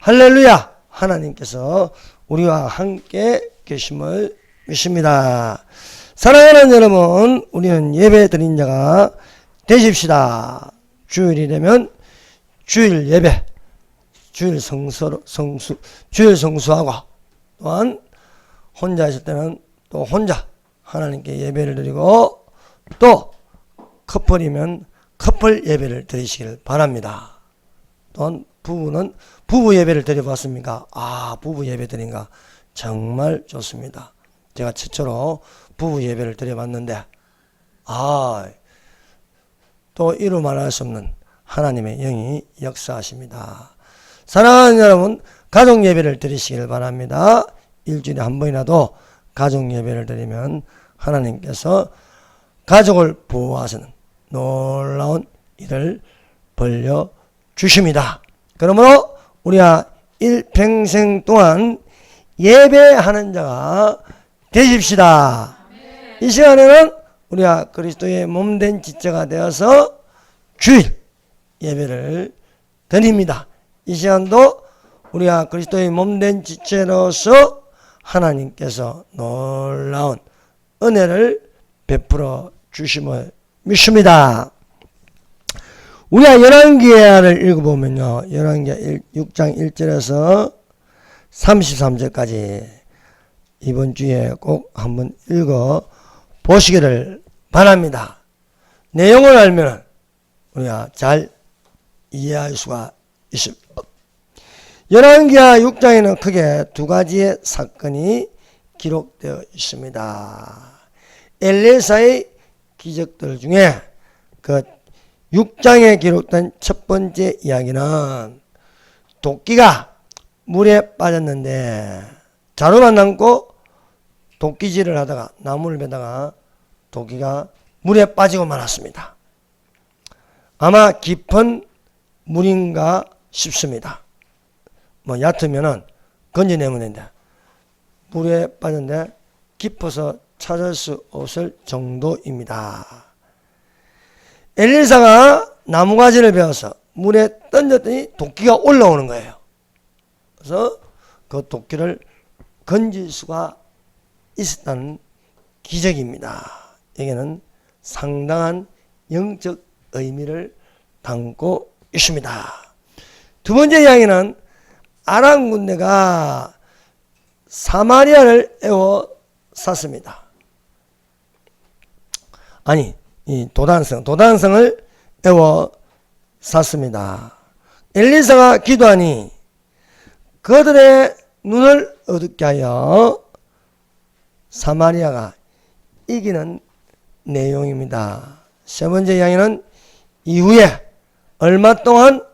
할렐루야! 하나님께서 우리와 함께 계심을 믿습니다. 사랑하는 여러분, 우리는 예배 드린 자가 되십시다. 주일이 되면 주일 예배, 주일 성수하고, 또한 혼자 있을 때는 또 혼자 하나님께 예배를 드리고, 또 커플이면 커플 예배를 드리시길 바랍니다. 또한 부부는 부부 예배를 드려봤습니까? 부부 예배 드린가 정말 좋습니다. 제가 최초로 부부 예배를 드려봤는데 또 이루 말할 수 없는 하나님의 영이 역사하십니다. 사랑하는 여러분, 가족 예배를 드리시길 바랍니다. 일주일에 한 번이라도 가족 예배를 드리면 하나님께서 가족을 보호하시는 놀라운 일을 벌려주십니다. 그러므로 우리가 일평생 동안 예배하는 자가 되십시다. 이 시간에는 우리가 그리스도의 몸된 지체가 되어서 주일 예배를 드립니다. 이 시간도 우리가 그리스도의 몸된 지체로서 하나님께서 놀라운 은혜를 베풀어 주심을 믿습니다. 우리가 열왕기하를 읽어보면요, 열왕기 6장 1절에서 33절까지 이번 주에 꼭 한번 읽어 보시기를 바랍니다. 내용을 알면 우리가 잘 이해할 수가 있습니다. 열왕기하 6장에는 크게 두 가지의 사건이 기록되어 있습니다. 엘리사의 기적들 중에 그 6장에 기록된 첫 번째 이야기는 도끼가 물에 빠졌는데 자루만 남고 도끼질을 하다가 나무를 베다가 도끼가 물에 빠지고 말았습니다. 아마 깊은 물인가 싶습니다. 얕으면은 건져내면 되는데 물에 빠졌는데 깊어서 찾을 수 없을 정도입니다. 엘리사가 나무가지를 베어서 물에 던졌더니 도끼가 올라오는 거예요. 그래서 그 도끼를 건질 수가 있었다는 기적입니다. 여기는 상당한 영적 의미를 담고 있습니다. 두 번째 이야기는 아람 군대가 사마리아를 에워쌌습니다. 이 도단성을 에워쌌습니다. 엘리사가 기도하니 그들의 눈을 어둡게 하여 사마리아가 이기는 내용입니다. 세 번째 이야기는 이후에 얼마 동안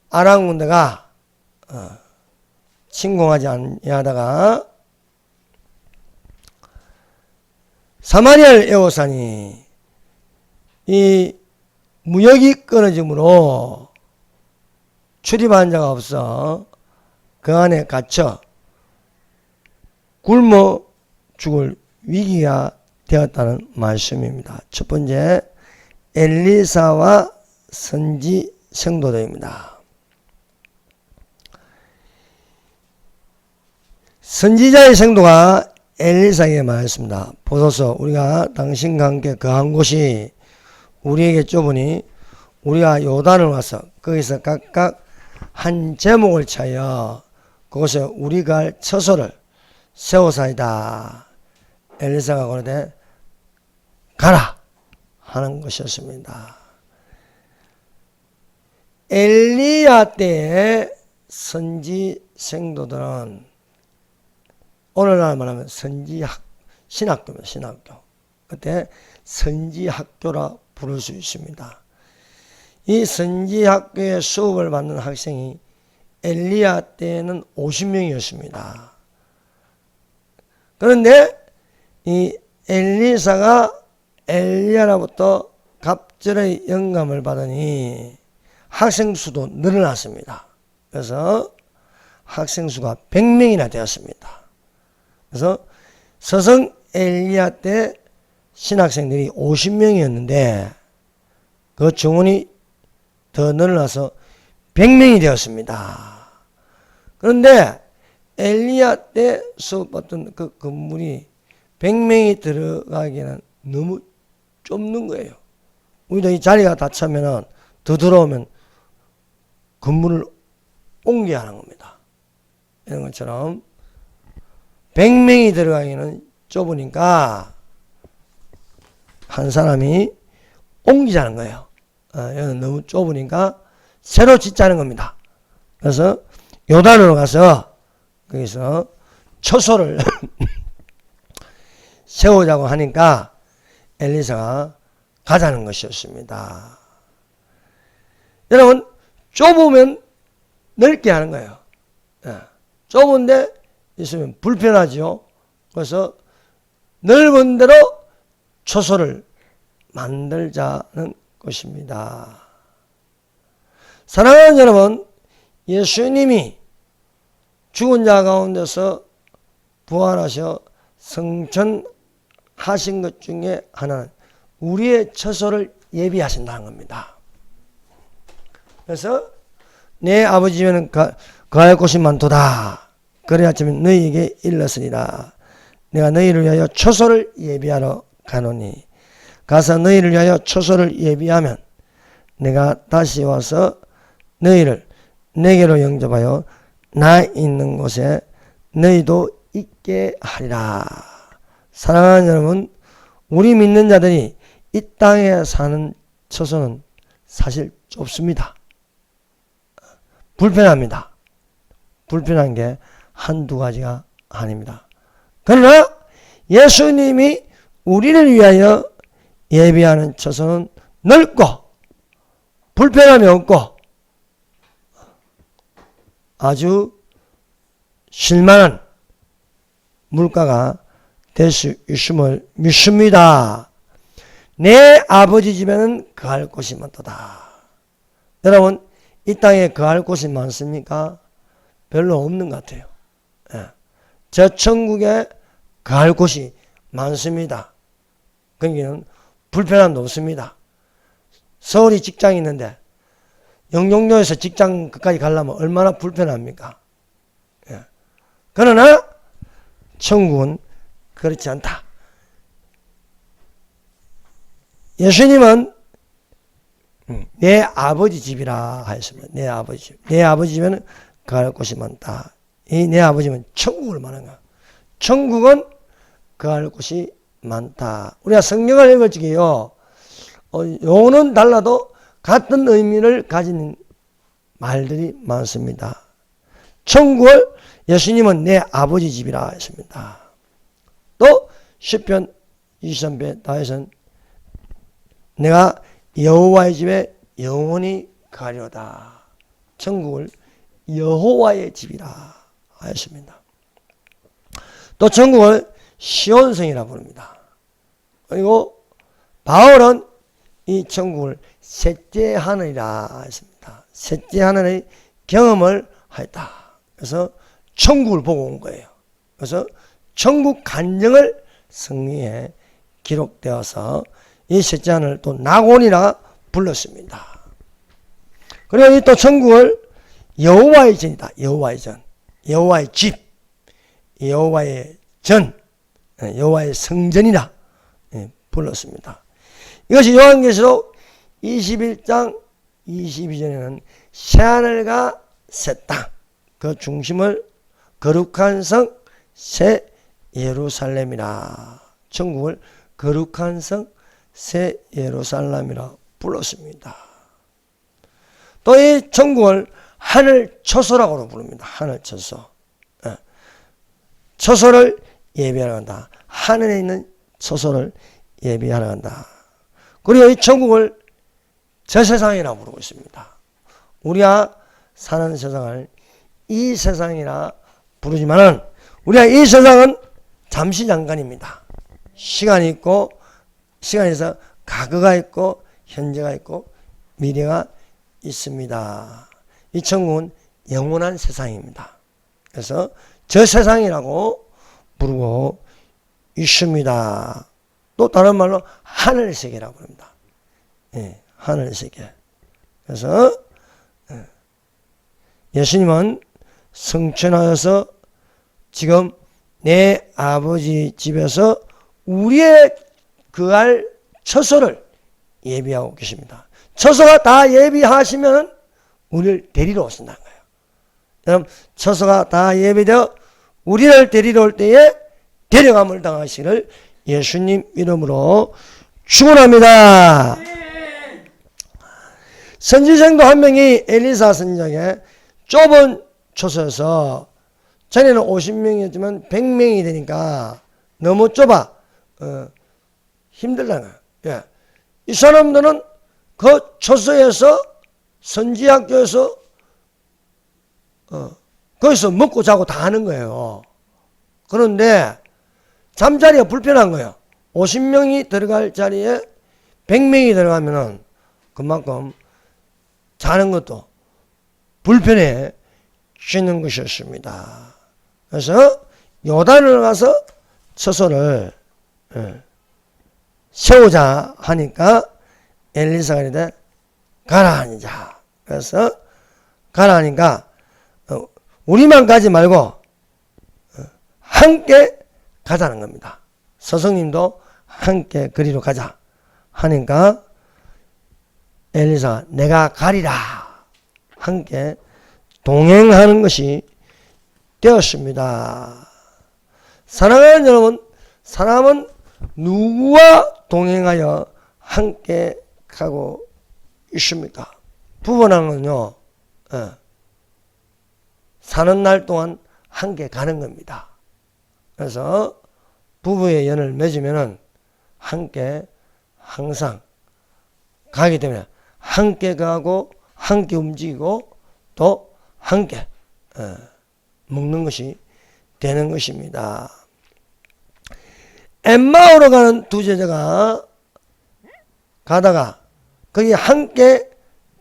아람 군대가 침공하지 아니하다가 사마리아를 에워싸니 이 무역이 끊어짐으로 출입한 자가 없어 그 안에 갇혀 굶어 죽을 위기가 되었다는 말씀입니다. 첫 번째, 엘리사와 선지 성도들입니다. 선지자의 성도가 엘리사에게 말했습니다. 보소서, 우리가 당신과 함께 거한 곳이 우리에게 좁으니 우리가 요단을 와서 거기서 각각 한 제목을 차여 그곳에 우리가 할 처소를 세우사이다. 엘리사가 그러되 가라 하는 것이었습니다. 엘리야 때의 선지 성도들은 오늘날 말하면 신학교입니다. 신학교. 그때 선지학교라 부를 수 있습니다. 이 선지학교의 수업을 받는 학생이 엘리야 때는 50명이었습니다. 그런데 이 엘리사가 엘리야로부터 갑절의 영감을 받으니 학생 수도 늘어났습니다. 그래서 학생 수가 100명이나 되었습니다. 그래서 서성 엘리야 때 신학생들이 50명이었는데 그 정원이 더 늘어나서 100명이 되었습니다. 그런데 엘리야 때 수업받던 그 건물이 100명이 들어가기에는 너무 좁는 거예요. 우리도 이 자리가 다 차면은 더 들어오면 건물을 옮겨야 하는 겁니다. 이런 것처럼 100명이 들어가기는 좁으니까 한 사람이 옮기자는 거예요. 여기는 너무 좁으니까 새로 짓자는 겁니다. 그래서 요단으로 가서 거기서 처소를 세우자고 하니까 엘리사가 가자는 것이었습니다. 여러분, 좁으면 넓게 하는 거예요. 좁은데 있으면 불편하죠. 그래서 넓은 대로 처소를 만들자는 것입니다. 사랑하는 여러분, 예수님이 죽은 자 가운데서 부활하셔 성천하신 것 중에 하나는 우리의 처소를 예비하신다는 겁니다. 그래서 내 아버지 집에는 거할 곳이 많도다. 그래 아침에 너희에게 일렀으리라. 내가 너희를 위하여 처소를 예비하러 가노니 가서 너희를 위하여 처소를 예비하면 내가 다시 와서 너희를 내게로 영접하여 나 있는 곳에 너희도 있게 하리라. 사랑하는 여러분, 우리 믿는 자들이 이 땅에 사는 처소는 사실 좁습니다. 불편합니다. 불편한 게 한두 가지가 아닙니다. 그러나 예수님이 우리를 위하여 예비하는 처소는 넓고 불편함이 없고 아주 실만한 물가가 될 수 있음을 믿습니다. 내 아버지 집에는 거할 곳이 많도다. 여러분, 이 땅에 거할 곳이 많습니까? 별로 없는 것 같아요. 저 천국에 거할 곳이 많습니다. 거기는 불편함도 없습니다. 서울이 직장이 있는데 영종도에서 직장 끝까지 가려면 얼마나 불편합니까? 그러나 천국은 그렇지 않다. 예수님은 내 아버지 집이라 하였습니다. 내 아버지 집. 내 아버지 집에는 거할 곳이 많다. 이 내 아버지는 천국을 말하는 거야. 천국은 거할 곳이 많다. 우리가 성경을 읽을 적에요. 용어는 달라도 같은 의미를 가진 말들이 많습니다. 천국을 예수님은 내 아버지 집이라 했습니다. 또 시편 23편 다윗은 내가 여호와의 집에 영원히 가려다. 천국을 여호와의 집이라 하였습니다. 또 천국을 시온성이라 부릅니다. 그리고 바울은 이 천국을 셋째 하늘이라 했습니다. 셋째 하늘의 경험을 하였다. 그래서 천국을 보고 온 거예요. 그래서 천국 간증을 성경에 기록되어서 이 셋째 하늘을 또 낙원이라 불렀습니다. 그리고 또 천국을 여호와의 전이다. 여호와의 전, 여호와의 집, 여호와의 전, 여호와의 성전이라 불렀습니다. 이것이 요한계시록 21장 22절에는 새하늘과 새 땅, 그 중심을 거룩한 성 새 예루살렘이라, 천국을 거룩한 성 새 예루살렘이라 불렀습니다. 또 이 천국을 하늘 처소라고 부릅니다. 하늘 처소. 처소를 예비하러 간다. 하늘에 있는 처소를 예비하러 간다. 그리고 이 천국을 저 세상이라고 부르고 있습니다. 우리가 사는 세상을 이 세상이라 부르지만은 우리가 이 세상은 잠시 잠깐입니다. 시간이 있고, 시간에서 과거가 있고 현재가 있고 미래가 있습니다. 이 천국은 영원한 세상입니다. 그래서 저 세상이라고 부르고 있습니다. 또 다른 말로 하늘 세계라고 합니다. 하늘 세계. 그래서 예수님은 성천하여서 지금 내 아버지 집에서 우리의 그할 처소를 예비하고 계십니다. 처소가 다 예비하시면 우리를 데리러 오신다는 거예요. 여러분, 처소가 다 예비되어 우리를 데리러 올 때에 데려감을 당하시기를 예수님 이름으로 축원합니다. 선지생도 한 명이 엘리사 선지자에게 좁은 처소에서 전에는 50명이었지만 100명이 되니까 너무 좁아 힘들다는 거예요. 예. 이 사람들은 그 처소에서 선지학교에서 거기서 먹고 자고 다 하는 거예요. 그런데 잠자리가 불편한 거예요. 50명이 들어갈 자리에 100명이 들어가면은 그만큼 자는 것도 불편해지는 것이었습니다. 그래서 요단을 가서 처소를 세우자 하니까 엘리사가 이르되 가라 하니자. 그래서 가라 하니까 우리만 가지 말고 함께 가자는 겁니다. 서성님도 함께 그리로 가자 하니까 엘리사가 내가 가리라 함께 동행하는 것이 되었습니다. 사랑하는 여러분, 사람은 누구와 동행하여 함께 가고 있습니까? 부부랑은요, 사는 날 동안 함께 가는 겁니다. 그래서 부부의 연을 맺으면은 함께 항상 가기 때문에 함께 가고 함께 움직이고 또 함께 먹는 것이 되는 것입니다. 엠마오로 가는 두 제자가 가다가 거기 함께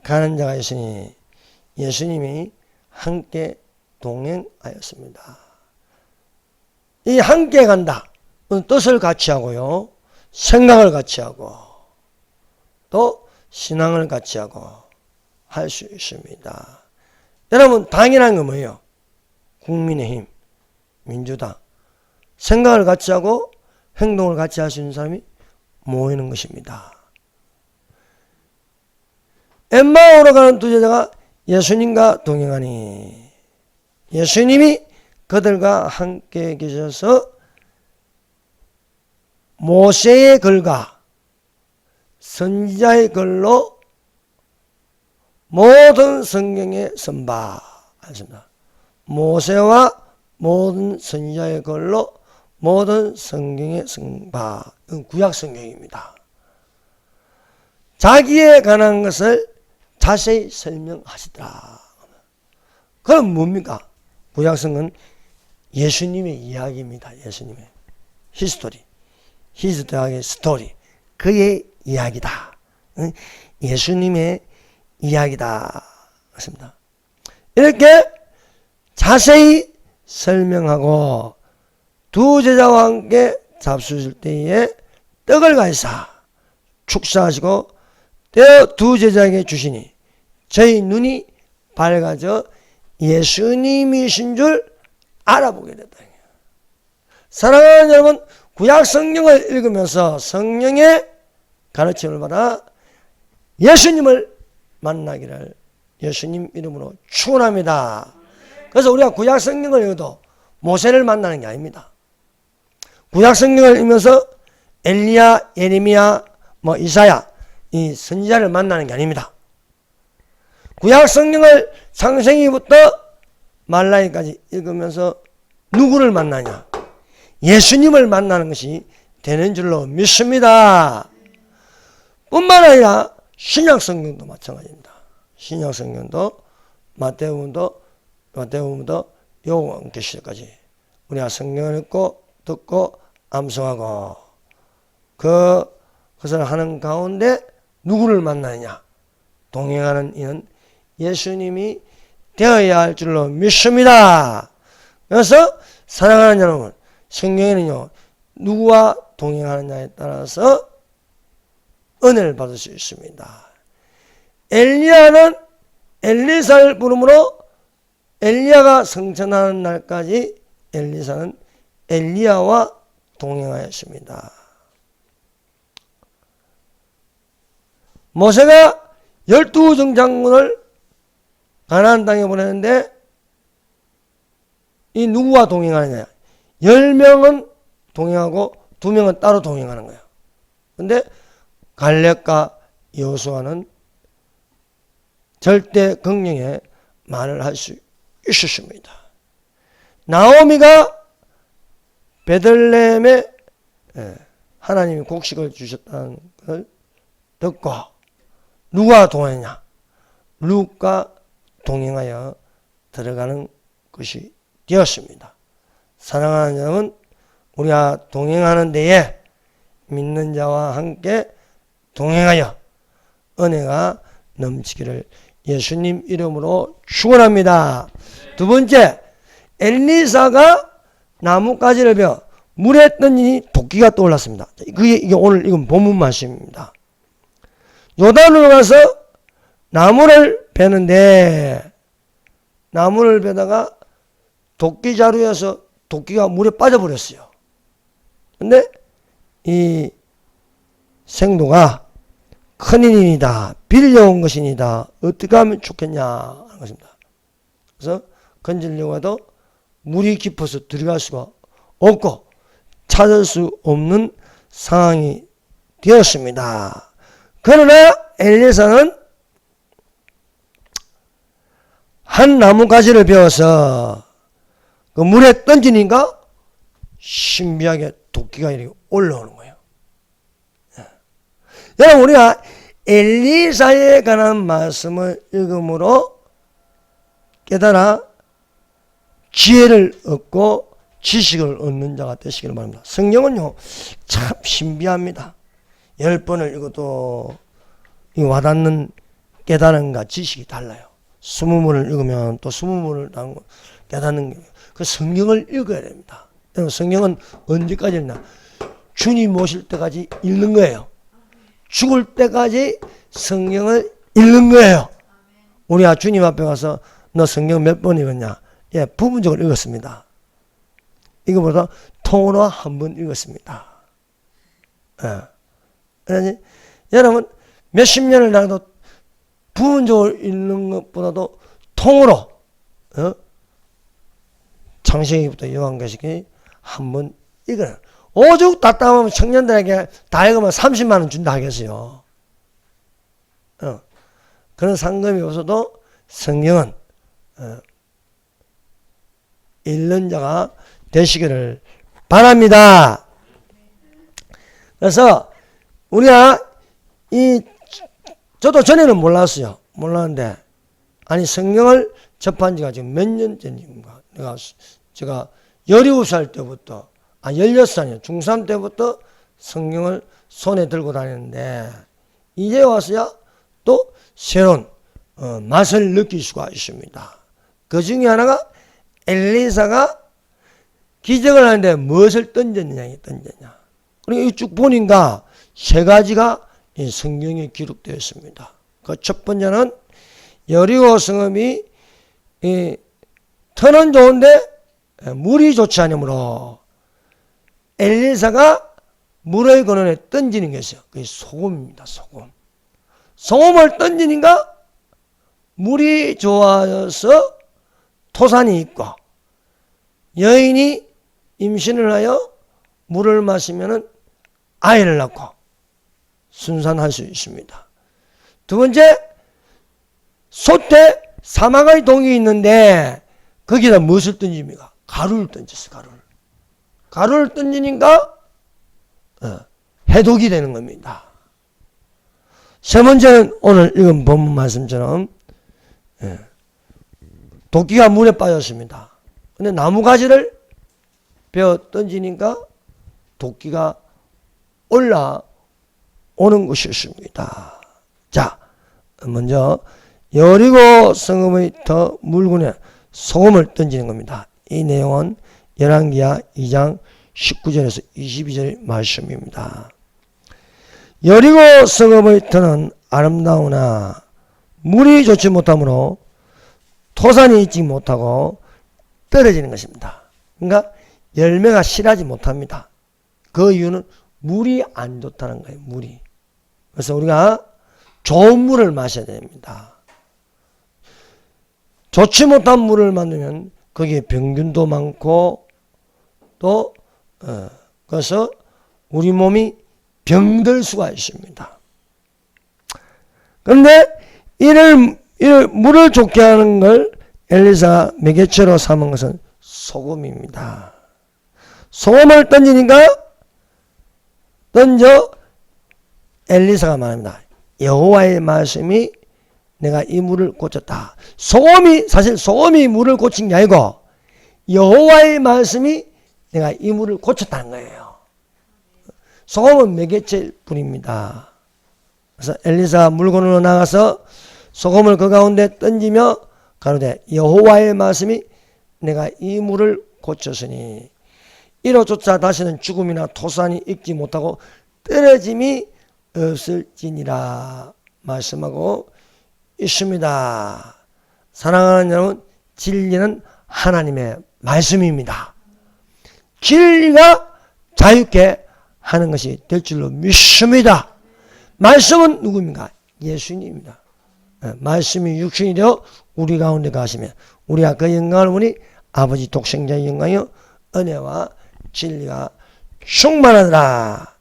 가는 자가 있으니 예수님이 함께 동행하였습니다. 이 함께 간다. 뜻을 같이 하고요. 생각을 같이 하고 또 신앙을 같이 하고 할 수 있습니다. 여러분, 당연한 건 뭐예요? 국민의힘, 민주당. 생각을 같이 하고 행동을 같이 할 수 있는 사람이 모이는 것입니다. 엠마오로 가는 두 제자가 예수님과 동행하니 예수님이 그들과 함께 계셔서 모세의 글과 선지자의 글로 모든 성경에 선바 하십니다. 모세와 모든 선지자의 글로 모든 성경에 선바. 이건 구약 성경입니다. 자기에 관한 것을 자세히 설명하시더라. 그럼 뭡니까? 구약 성경은 예수님의 이야기입니다. 예수님의 히스토리. 히스토리의 스토리. 그의 이야기다. 예수님의 이야기다. 그렇습니다. 이렇게 자세히 설명하고 두 제자와 함께 잡수실 때에 떡을 가지사 축사하시고 떼어 두 제자에게 주시니 저희 눈이 밝아져 예수님이신 줄 알아보게 됐다. 사랑하는 여러분, 구약 성경을 읽으면서 성령의 가르침을 받아 예수님을 만나기를 예수님 이름으로 축원합니다. 그래서 우리가 구약 성경을 읽어도 모세를 만나는 게 아닙니다. 구약 성경을 읽으면서 엘리야, 예레미야, 이사야 이 선지자를 만나는 게 아닙니다. 구약 성경을 창세기부터 말라기까지 읽으면서 누구를 만나냐? 예수님을 만나는 것이 되는 줄로 믿습니다. 뿐만 아니라 신약 성경도 마찬가지입니다. 신약 성경도 마태복음도 요한계시록까지 우리가 성경을 읽고 듣고 암송하고 그것을 하는 가운데 누구를 만나느냐? 동행하는 이는 예수님이 되어야 할 줄로 믿습니다. 그래서 사랑하는 여러분, 성경에는요, 누구와 동행하느냐에 따라서 은혜를 받을 수 있습니다. 엘리야는 엘리사를 부름으로 엘리야가 성천하는 날까지 엘리사는 엘리야와 동행하였습니다. 모세가 12정장군을 가나안 땅에 보내는데 이 누구와 동행하느냐? 10명은 동행하고 2명은 따로 동행하는 거예요. 근데 갈렙과 여호수아는 절대 긍령의 말을 할 수 있었습니다. 나오미가 베들레헴에 하나님이 곡식을 주셨다는 걸 듣고 누가 동행하냐? 룻과 동행하여 들어가는 것이 되었습니다. 사랑하는 여러분, 우리가 동행하는 데에 믿는 자와 함께 동행하여 은혜가 넘치기를 예수님 이름으로 축원합니다. 두 번째, 엘리사가 나뭇가지를 베어 물에 던지니 도끼가 떠올랐습니다. 이게 오늘 이건 본문 말씀입니다. 요단으로 가서 나무를 베는데 나무를 베다가 도끼 자루에서 도끼가 물에 빠져버렸어요. 근데 이 생도가 큰일이다, 빌려온 것이니다, 어떻게 하면 좋겠냐 하는 것입니다. 그래서 건지려고 해도 물이 깊어서 들어갈 수가 없고 찾을 수 없는 상황이 되었습니다. 그러나 엘리사는 한 나뭇가지를 베어서 그 물에 던지니까 신비하게 도끼가 이렇게 올라오는 거예요. 여러분, 우리가 엘리사에 관한 말씀을 읽음으로 깨달아 지혜를 얻고 지식을 얻는 자가 되시기를 바랍니다. 성경은요 참 신비합니다. 10번을 읽어도 이 와닿는 깨달음과 지식이 달라요. 20문을 읽으면 또 20문을 깨닫는 게, 그 성경을 읽어야 됩니다. 성경은 언제까지 읽나? 주님 오실 때까지 읽는 거예요. 죽을 때까지 성경을 읽는 거예요. 우리가 주님 앞에 가서 너 성경 몇 번 읽었냐? 예, 부분적으로 읽었습니다. 이거보다 통으로 한 번 읽었습니다. 예. 그러니 여러분 몇십 년을 나도 부분적으로 읽는 것보다도 통으로 창세기부터 요한계시록 한 번 읽어요. 오죽 답답하면 청년들에게 다 읽으면 30만 원 준다 하겠어요. 그런 상금이 없어도 성경은 읽는 자가 되시기를 바랍니다. 그래서 우리가 저도 전에는 몰랐어요. 몰랐는데 아니 성경을 접한 지가 지금 몇 년 전인가. 제가 17살 때부터 16살이요. 중3 때부터 성경을 손에 들고 다니는데 이제 와서야 또 새로운 맛을 느낄 수가 있습니다. 그 중에 하나가 엘리사가 기적을 하는데 무엇을 던졌느냐. 그러니까 쭉 보니까 세 가지가 이 성경에 기록되어 있습니다. 그 첫 번째는 여리고 성읍이 터는 좋은데 물이 좋지 않으므로 엘리사가 물을 근원에 던지는 것이요. 그게 소금입니다. 소금을 던지니까 물이 좋아져서 토산이 있고 여인이 임신을 하여 물을 마시면 아이를 낳고 순산할 수 있습니다. 두 번째, 솥에 사막의 동이 있는데 거기다 무엇을 던집니까? 가루를 던졌어요. 가루를 던지니까 해독이 되는 겁니다. 세 번째는 오늘 읽은 본문 말씀처럼 도끼가 물에 빠졌습니다. 근데 나무가지를 베어 던지니까 도끼가 올라오는 것이었습니다. 자, 먼저 여리고 성읍의 더 물군에 소금을 던지는 겁니다. 이 내용은 열왕기하 2장 19절에서 22절 말씀입니다. 여리고 성읍의 터는 아름다우나 물이 좋지 못하므로 토산이 있지 못하고 떨어지는 것입니다. 그러니까 열매가 실하지 못합니다. 그 이유는 물이 안 좋다는 거예요. 물이. 그래서 우리가 좋은 물을 마셔야 됩니다. 좋지 못한 물을 마시면 거기에 병균도 많고 또 그래서 우리 몸이 병들 수가 있습니다. 그런데 이를 물을 좋게 하는 걸 엘리사가 매개체로 삼은 것은 소금입니다. 소금을 던져 엘리사가 말합니다. 여호와의 말씀이 내가 이 물을 고쳤다. 사실 소금이 물을 고친 게 아니고 여호와의 말씀이 내가 이 물을 고쳤다는 거예요. 소금은 매개체일 뿐입니다. 그래서 엘리사가 물건으로 나가서 소금을 그 가운데 던지며 가로되 여호와의 말씀이 내가 이 물을 고쳤으니 이로조차 다시는 죽음이나 토산이 익지 못하고 떨어짐이 없을지니라 말씀하고 있습니다. 사랑하는 여러분, 진리는 하나님의 말씀입니다. 진리가 자유케 하는 것이 될 줄로 믿습니다. 말씀은 누구입니까? 예수님입니다. 말씀이 육신이 되어 우리 가운데 가시면 우리가 그 영광을 보니 아버지 독생자의 영광이요 은혜와 진리가 충만하더라.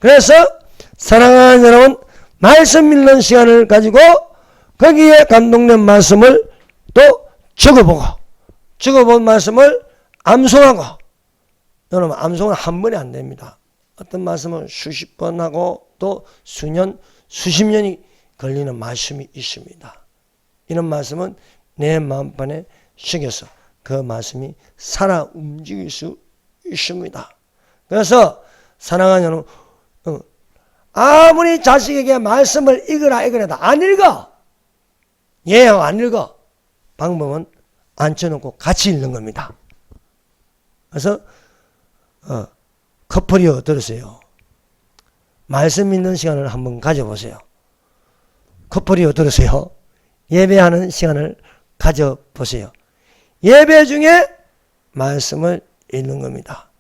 그래서 사랑하는 여러분, 말씀 읽는 시간을 가지고 거기에 감동된 말씀을 또 적어본 말씀을 암송하고, 여러분 암송은 한 번에 안 됩니다. 어떤 말씀은 수십 번 하고 또 수년, 수십 년이 걸리는 말씀이 있습니다. 이런 말씀은 내 마음판에 새겨서 그 말씀이 살아 움직일 수 있습니다. 그래서 사랑하는 여러분, 아무리 자식에게 말씀을 읽으라 해도 안 읽어. 얘하고 안 읽어. 방법은 앉혀놓고 같이 읽는 겁니다. 그래서 커플이요 들으세요. 말씀 읽는 시간을 한번 가져보세요. 커플이요 들으세요. 예배하는 시간을 가져보세요. 예배 중에 말씀을 읽는 겁니다.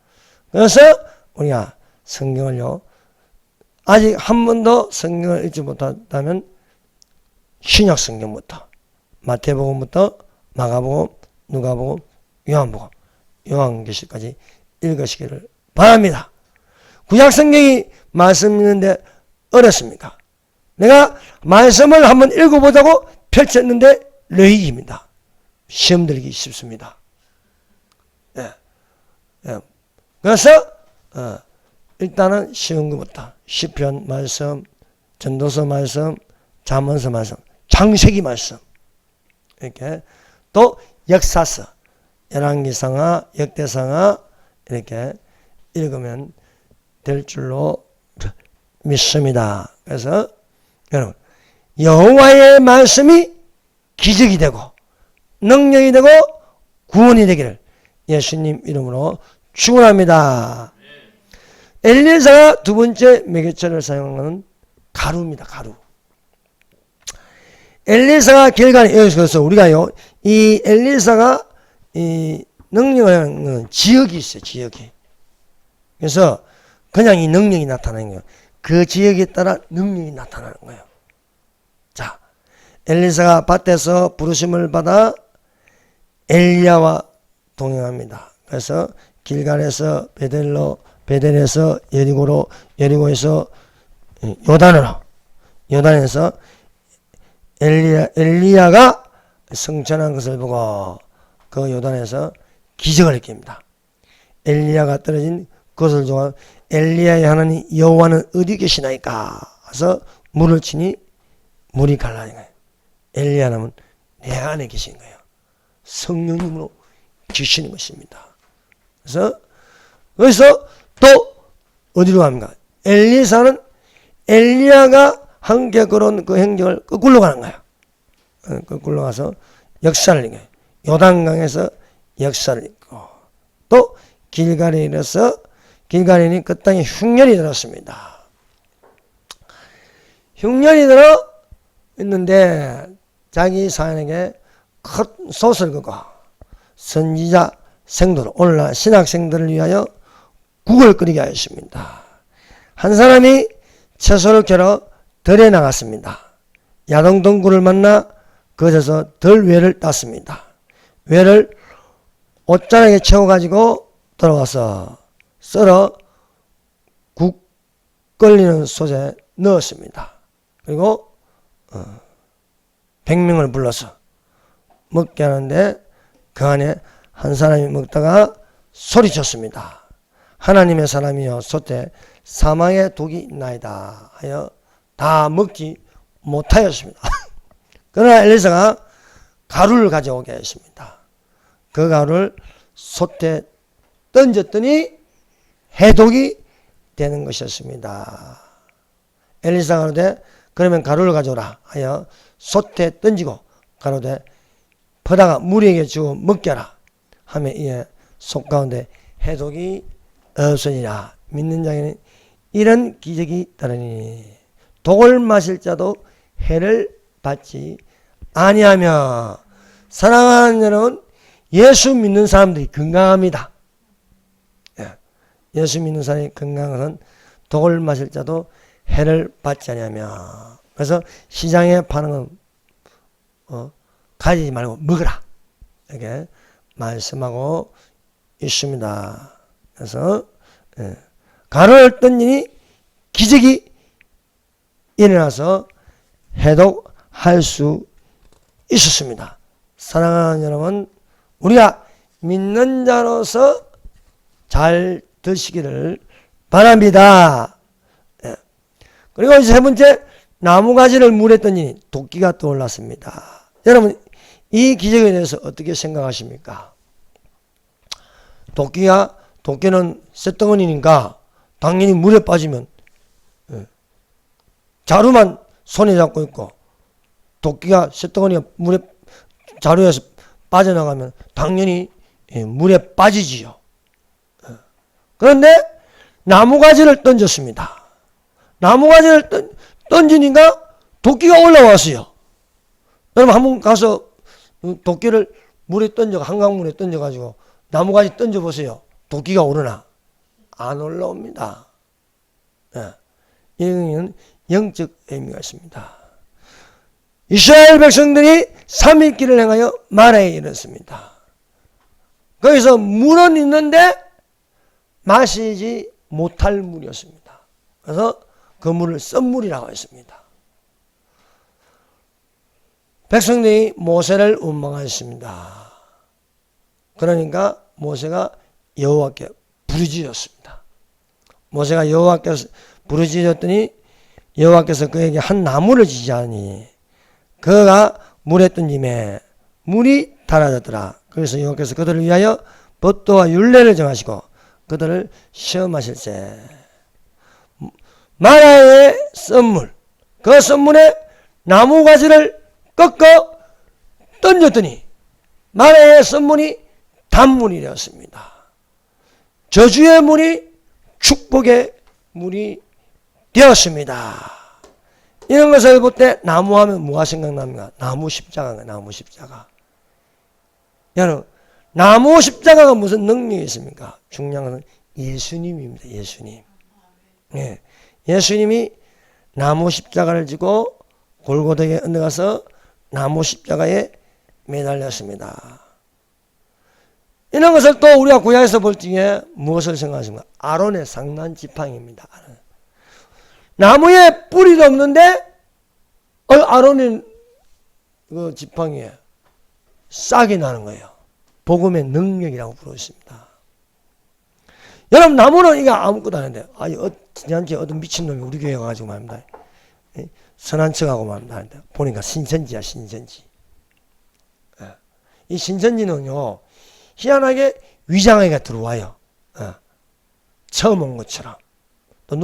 그래서 우리가 성경을요, 아직 한 번도 성경을 읽지 못한다면 신약 성경부터 마태복음부터 마가복음, 누가복음, 요한복음, 요한계시까지 읽으시기를 바랍니다. 구약 성경이 말씀 읽는데 어렵습니까? 내가 말씀을 한번 읽어보자고 펼쳤는데 레이입니다. 시험 들기 쉽습니다. 그래서 일단은 쉬운 것부터 시편 말씀, 전도서 말씀, 잠언서 말씀, 창세기 말씀, 이렇게 또 역사서, 열왕기상하, 역대상하 이렇게 읽으면 될 줄로 믿습니다. 그래서 여러분, 여호와의 말씀이 기적이 되고 능력이 되고 구원이 되기를 예수님 이름으로 축원합니다. 엘리사가 두 번째 매개체를 사용한 것은 가루입니다. 가루. 엘리사가 길갈에, 여기서 우리가요, 이 엘리사가 이 능력을 하는 지역이 있어요. 지역이. 그래서 그냥 이 능력이 나타나는 거예요. 그 지역에 따라 능력이 나타나는 거예요. 자, 엘리사가 밭에서 부르심을 받아 엘리야와 동행합니다. 그래서 길갈에서 베델에서 여리고로, 여리고에서 요단에서 엘리야가 승천한 것을 보고 그 요단에서 기적을 일으킵니다. 엘리야가 떨어진 그것을 보고 엘리야의 하나님 여호와는 어디 계시나이까 해서 물을 치니 물이 갈라진 거예요. 엘리야는 내 안에 계신 거예요. 성령님으로 계시는 것입니다. 그래서 여기서 또 어디로 갑니까? 엘리사는 엘리야가 함께 걸어온 그 행적을 거꾸로 가는 거예요. 거꾸로 가서 역사를 읽어요. 요단강에서 역사를 읽고 또 길갈에 이르러서 길갈에는 그 땅에 흉년이 들었습니다. 흉년이 들어 있는데 자기 사연에게 큰 솥을 끄고 선지자 생도를 오늘날 신학생들을 위하여 국을 끓이게 하였습니다. 한 사람이 채소를 캐러 들에 나갔습니다. 야동덩굴을 만나 그곳에서 들외를 땄습니다. 외를 옷자락에 채워가지고 들어와서 썰어 국 끓이는 솥에 넣었습니다. 그리고 100명을 불러서 먹게 하는데 그 안에 한 사람이 먹다가 소리쳤습니다. 하나님의 사람이여 솥에 사망의 독이 있나이다 하여 다 먹지 못하였습니다. 그러나 엘리사가 가루를 가져오게 했습니다. 그 가루를 솥에 던졌더니 해독이 되는 것이었습니다. 엘리사가 가로되 그러면 가루를 가져오라 하여 솥에 던지고 가로되 퍼다가 무리에게 주어 먹게 하라 하며 이에 속 가운데 해독이 없으니라. 믿는 자에게는 이런 기적이 따르니 독을 마실 자도 해를 받지 아니하며. 사랑하는 여러분, 예수 믿는 사람들이 건강합니다. 예수 믿는 사람이 건강한 것은 독을 마실 자도 해를 받지 아니하며. 그래서 시장에 파는 건 가지지 말고 먹으라 이렇게 말씀하고 있습니다. 그래서 가루를 던지니 기적이 일어나서 해독할 수 있었습니다. 사랑하는 여러분, 우리가 믿는 자로서 잘 드시기를 바랍니다. 그리고 이제 세 번째, 나무가지를 물에 던지니 도끼가 떠올랐습니다. 여러분, 이 기적에 대해서 어떻게 생각하십니까? 도끼는 쇳덩어리니까 당연히 물에 빠지면 자루만 손에 잡고 있고 도끼가 쇳덩어리가 물에 자루에서 빠져나가면 당연히 물에 빠지지요. 그런데 나무가지를 던졌습니다. 나무가지를 던지니까 도끼가 올라왔어요. 여러분 한번 가서 도끼를 물에 던져, 한강물에 던져가지고 나무가지 던져보세요. 도끼가 오르나? 안 올라옵니다. 이는 영적 의미가 있습니다. 이스라엘 백성들이 3일길을 행하여 마라에 이르렀습니다. 거기서 물은 있는데 마시지 못할 물이었습니다. 그래서 그 물을 썬물이라고 했습니다. 백성들이 모세를 원망하였습니다. 그러니까 모세가 여호와께 부르짖었습니다. 모세가 여호와께서 부르짖었더니 여호와께서 그에게 한 나무를 지시하니 그가 물에 던짐에 물이 달아졌더라. 그래서 여호와께서 그들을 위하여 법도와 율례를 정하시고 그들을 시험하실세. 마라의 썬물, 그 썬물에 나무가지를 꺾어 던졌더니 마라의 썬물이 단물이 되었습니다. 저주의 물이 축복의 물이 되었습니다. 이런 것을 볼 때 나무하면 뭐가 생각납니까? 나무 십자가가 나무 십자가. 여러분, 나무 십자가가 무슨 능력이 있습니까? 중요한 것은 예수님입니다. 예수님. 네. 예수님이 나무 십자가를 지고 골고다에 얹어가서 나무 십자가에 매달렸습니다. 이런 것을 또 우리가 구약에서 볼 적에 무엇을 생각하십니까? 아론의 상난 지팡이입니다. 나무에 뿌리도 없는데 아론의 그 지팡이에 싹이 나는 거예요. 복음의 능력이라고 부르십니다. 여러분, 나무는 이거 아무것도 아닌데 지난주에 어떤 미친놈이 우리 교회에 와가지고 말입니다. 선한 척하고 말입니다. 보니까 신천지야, 신천지. 이 신천지는요, 희한하게 위장하게 들어와요. 처음 온 것처럼. 또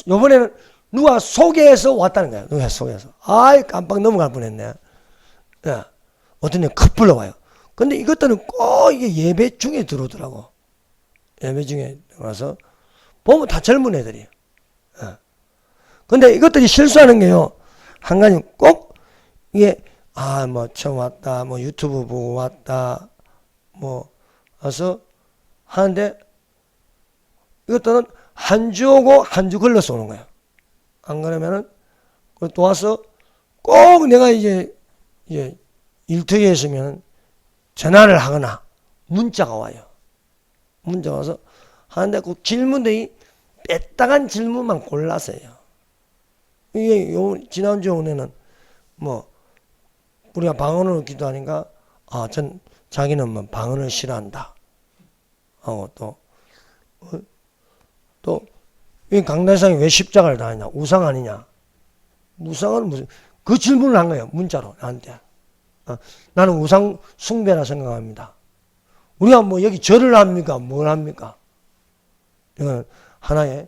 요번에는 누가 소개해서 왔다는 거야. 누가 소개해서. 아이, 깜빡 넘어갈 뻔했네. 어떤 애 커플로 와요. 근데 이것들은 꼭 이게 예배 중에 들어오더라고. 예배 중에 와서 보면 다 젊은 애들이에요. 근데 이것들이 실수하는 게요, 한 가지 꼭 이게 뭐 처음 왔다, 뭐 유튜브 보고 왔다, 뭐 와서 하는데 이것들은 한 주 오고 한 주 걸러서 오는 거예요. 안 그러면은 또 와서 꼭 내가 이제 일터에 있으면 전화를 하거나 문자가 와요. 문자가 와서 하는데 그 질문들이 빼딱한 질문만 골라서 해요. 이게 지난주 오늘은 뭐 우리가 방언으로 기도하니까 자기는 뭐 방언을 싫어한다 하고 또 이 강대상이 왜 십자가를 다니냐, 우상 아니냐, 우상은 무슨 그 질문을 한 거예요. 문자로 나한테. 나는 우상 숭배라 생각합니다. 우리가 뭐 여기 절을 합니까, 뭘 합니까? 이건 하나의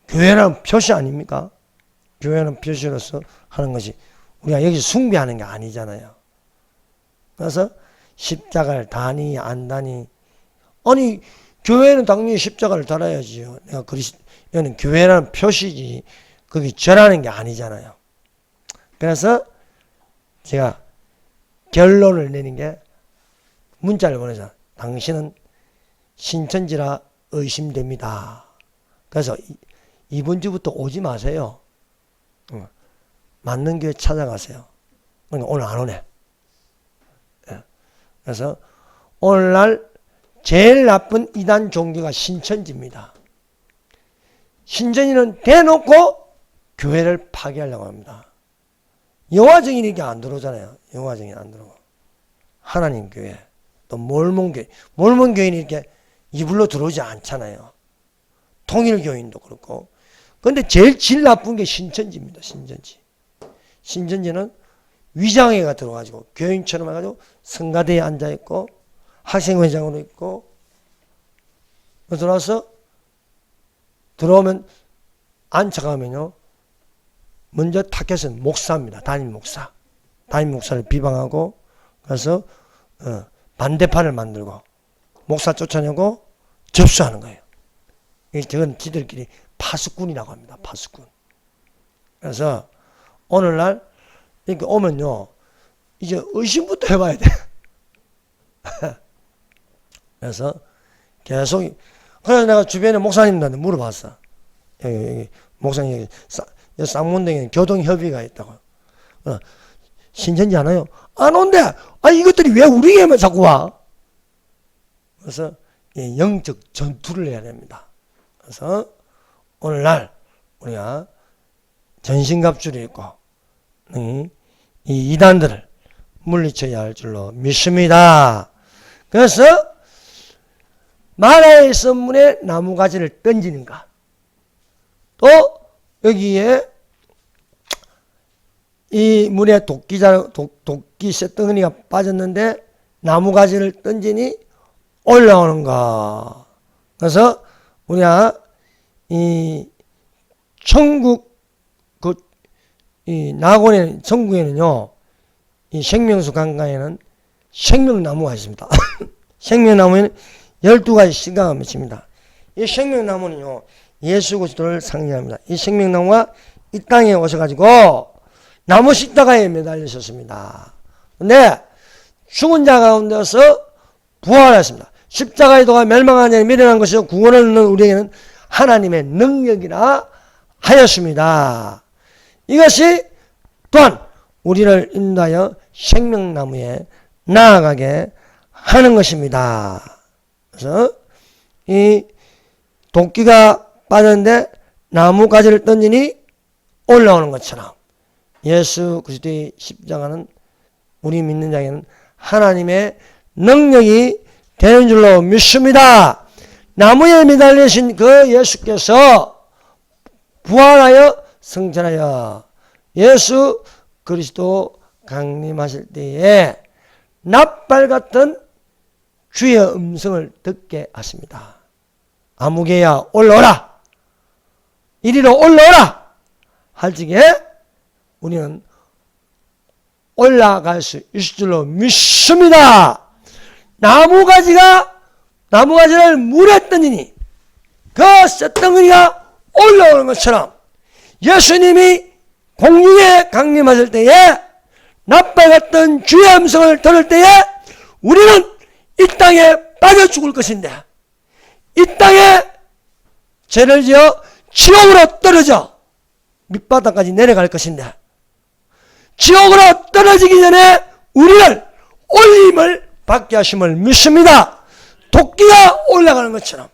교회라는 표시 아닙니까? 교회는 표시로서 하는 것이 우리가 여기서 숭배하는 게 아니잖아요. 그래서 십자가를 다니 안 다니, 아니 교회는 당연히 십자가를 달아야지요. 내가 이거는 교회라는 표시지 거기 절하는 게 아니잖아요. 그래서 제가 결론을 내린 게 문자를 보내자. 당신은 신천지라 의심됩니다. 그래서 이번 주부터 오지 마세요. 맞는 교회 찾아가세요. 그러니까 오늘 안 오네. 그래서 오늘날 제일 나쁜 이단 종교가 신천지입니다. 신천지는 대놓고 교회를 파괴하려고 합니다. 여화정인이 이렇게 안 들어오잖아요. 여화정인 안 들어오고. 하나님 교회, 또 몰몬교회. 몰몬교인이 이렇게 이불로 들어오지 않잖아요. 통일교인도 그렇고. 그런데 제일 질 나쁜 게 신천지입니다. 신천지. 신천지는 위장회가 들어가지고 교인처럼 해가지고 성가대에 앉아있고 학생회장으로 있고 들어와서 들어오면 앉혀가면요 먼저 타켓은 목사입니다. 담임 목사. 담임 목사를 비방하고 그래서 반대파를 만들고 목사 쫓아내고 접수하는 거예요. 저건 지들끼리 파수꾼이라고 합니다. 파수꾼. 그래서 오늘날 이렇게 오면요 이제 의심부터 해봐야 돼. 그래서 계속 그래서 내가 주변에 목사님들한테 물어봤어. 여기 목사님 여기 쌍문동에 교동협의가 있다고. 신천지 안 와요? 안 온대. 이것들이 왜 우리에만 자꾸 와? 그래서 영적 전투를 해야 됩니다. 그래서 오늘날 우리가 전신갑주를 입고 이 이단들을 물리쳐야 할 줄로 믿습니다. 그래서 마라의 선문에 나무가지를 던지는가, 또 여기에 이 물에 도끼 쇳덩어리가 빠졌는데 나무가지를 던지니 올라오는가. 그래서 우리가 이 천국 이 낙원에 천국에는요 이 생명수 강가에는 생명나무가 있습니다. 생명나무에는 12가지 신강을 맺힙니다. 이 생명나무는요 예수 그리스도를 상징합니다. 이 생명나무가 이 땅에 오셔가지고 나무 십자가에 매달리셨습니다. 근데 죽은 자 가운데서 부활하였습니다. 십자가의 도가 멸망한 자에 미련한 것이요 구원을 얻는 우리에게는 하나님의 능력이라 하였습니다. 이것이 또한 우리를 인도하여 생명나무에 나아가게 하는 것입니다. 그래서 이 도끼가 빠졌는데 나무가지를 던지니 올라오는 것처럼 예수 그리스도의 십자가는 우리 믿는 자에게는 하나님의 능력이 되는 줄로 믿습니다. 나무에 매달리신 그 예수께서 부활하여 승천하여 예수 그리스도 강림하실 때에 납발 같은 주의 음성을 듣게 하십니다. 아무개야 올라오라, 이리로 올라오라 할 적에 우리는 올라갈 수 있을 줄로 믿습니다. 나무가지를 물에 던지니 그 쇳덩어리가 올라오는 것처럼 예수님이 공중에 강림하실 때에 나팔 같은 주의 음성을 들을 때에 우리는 이 땅에 빠져 죽을 것인데, 이 땅에 죄를 지어 지옥으로 떨어져 밑바닥까지 내려갈 것인데, 지옥으로 떨어지기 전에 우리를 올림을 받게 하심을 믿습니다. 도끼가 올라가는 것처럼,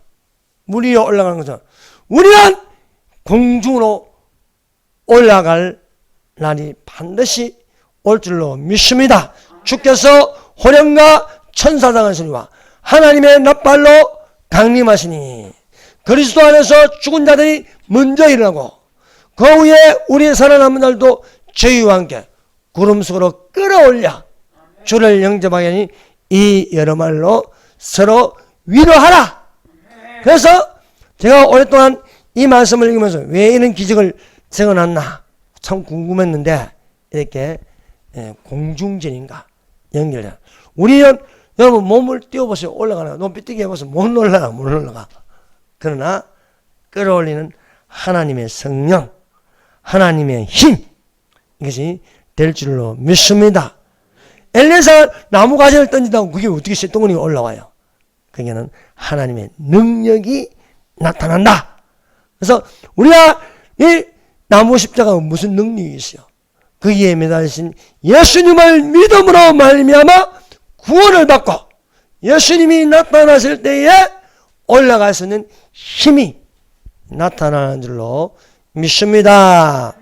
물 위에 올라가는 것처럼 우리는 공중으로 올라갈 날이 반드시 올 줄로 믿습니다. 주께서 호령과 천사장을 소리와 하나님의 나팔로 강림하시니 그리스도 안에서 죽은 자들이 먼저 일어나고 그 후에 우리 살아남은 날도 저희와 함께 구름 속으로 끌어올려 주를 영접하게 하니 이 여러 말로 서로 위로하라. 그래서 제가 오랫동안 이 말씀을 읽으면서 왜 이런 기적을 적어놨나 참 궁금했는데, 이렇게 공중전인가 연결해. 우리는 여러분 몸을 띄워보세요. 올라가나 높이 뛰게 해보세요. 못 올라가. 그러나 끌어올리는 하나님의 성령, 하나님의 힘, 이것이 될 줄로 믿습니다. 엘리사가 나무 가지를 던진다고 그게 어떻게 쇳덩어리가 올라와요? 그게는 하나님의 능력이 나타난다. 그래서 우리가 이 나무 십자가가 무슨 능력이 있어요? 거기에 매달리신 예수님을 믿음으로 말미암아 구원을 받고 예수님이 나타나실 때에 올라갈 수 있는 힘이 나타나는 줄로 믿습니다.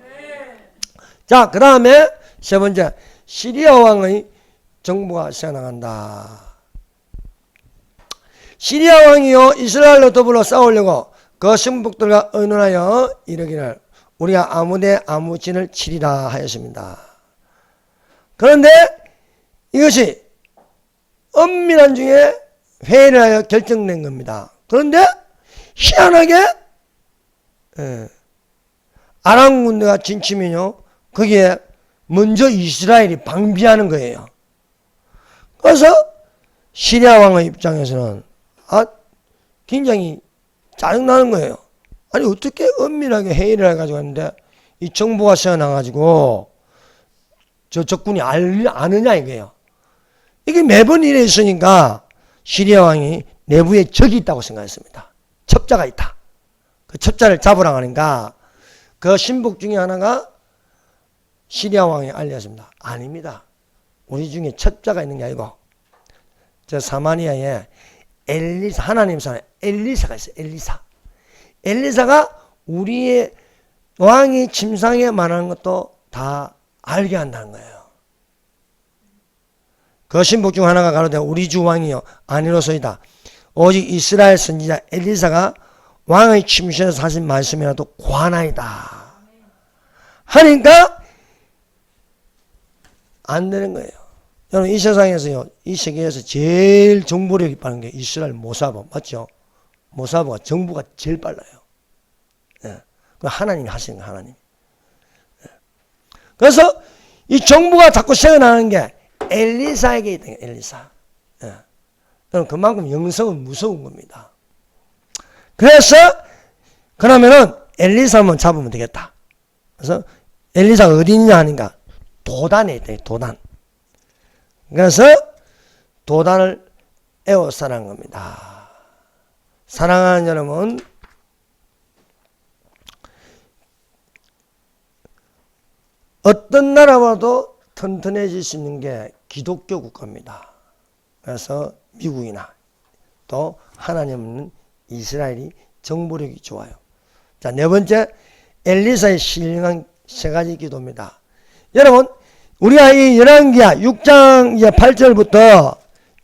자, 그 다음에 세 번째, 시리아 왕의 정부가 시작나간다. 시리아 왕이요 이스라엘로 더불어 싸우려고 그 신복들과 의논하여 이르기를 우리가 아무데 아무 진을 치리라 하였습니다. 그런데 이것이 엄밀한 중에 회의를 하여 결정된 겁니다. 그런데 희한하게 아람 군대가 진치면요 거기에 먼저 이스라엘이 방비하는 거예요. 그래서 시리아 왕의 입장에서는 굉장히 짜증나는 거예요. 아니 어떻게 엄밀하게 회의를 해가지고 했는데 이 정보가 새어나가지고 저 적군이 아느냐 이거예요. 이게 매번 이래 있으니까 시리아 왕이 내부에 적이 있다고 생각했습니다. 첩자가 있다. 그 첩자를 잡으러 가니까 그 신복 중에 하나가 시리아 왕이 알렸습니다. 아닙니다. 우리 중에 첩자가 있는 게 아니고 저 사마리아에 엘리사, 하나님 사람 엘리사가 있어요. 엘리사가 우리의 왕이 침상에 말하는 것도 다 알게 한다는 거예요. 그 신복 중 하나가 가로되 우리 주 왕이요 아니로소이다. 오직 이스라엘 선지자 엘리사가 왕의 침실에서 하신 말씀이라도 고하나이다. 하니까 안 되는 거예요. 여러분 이 세상에서요, 이 세계에서 제일 정보력이 빠른 게 이스라엘 모사부 맞죠? 모사부가 정부가 제일 빨라요. 예. 그 하나님이 하시는 거 하나님. 예. 그래서 이 정부가 자꾸 생겨나는 게 엘리사에게 있다. 엘리사. 예. 그만큼 영성은 무서운 겁니다. 그래서 그러면은 엘리사만 잡으면 되겠다. 그래서 엘리사가 어디 있냐 하니까 도단에 있다. 도단. 그래서 도단을 에워싸는 겁니다. 사랑하는 여러분, 어떤 나라와도 튼튼해질 수 있는 게 기독교 국가입니다. 그래서 미국이나 또 하나님 없는 이스라엘이 정보력이 좋아요. 자, 네 번째, 엘리사의 신령한 세 가지 기도입니다. 여러분, 우리가 이 열왕기하 6장 8절부터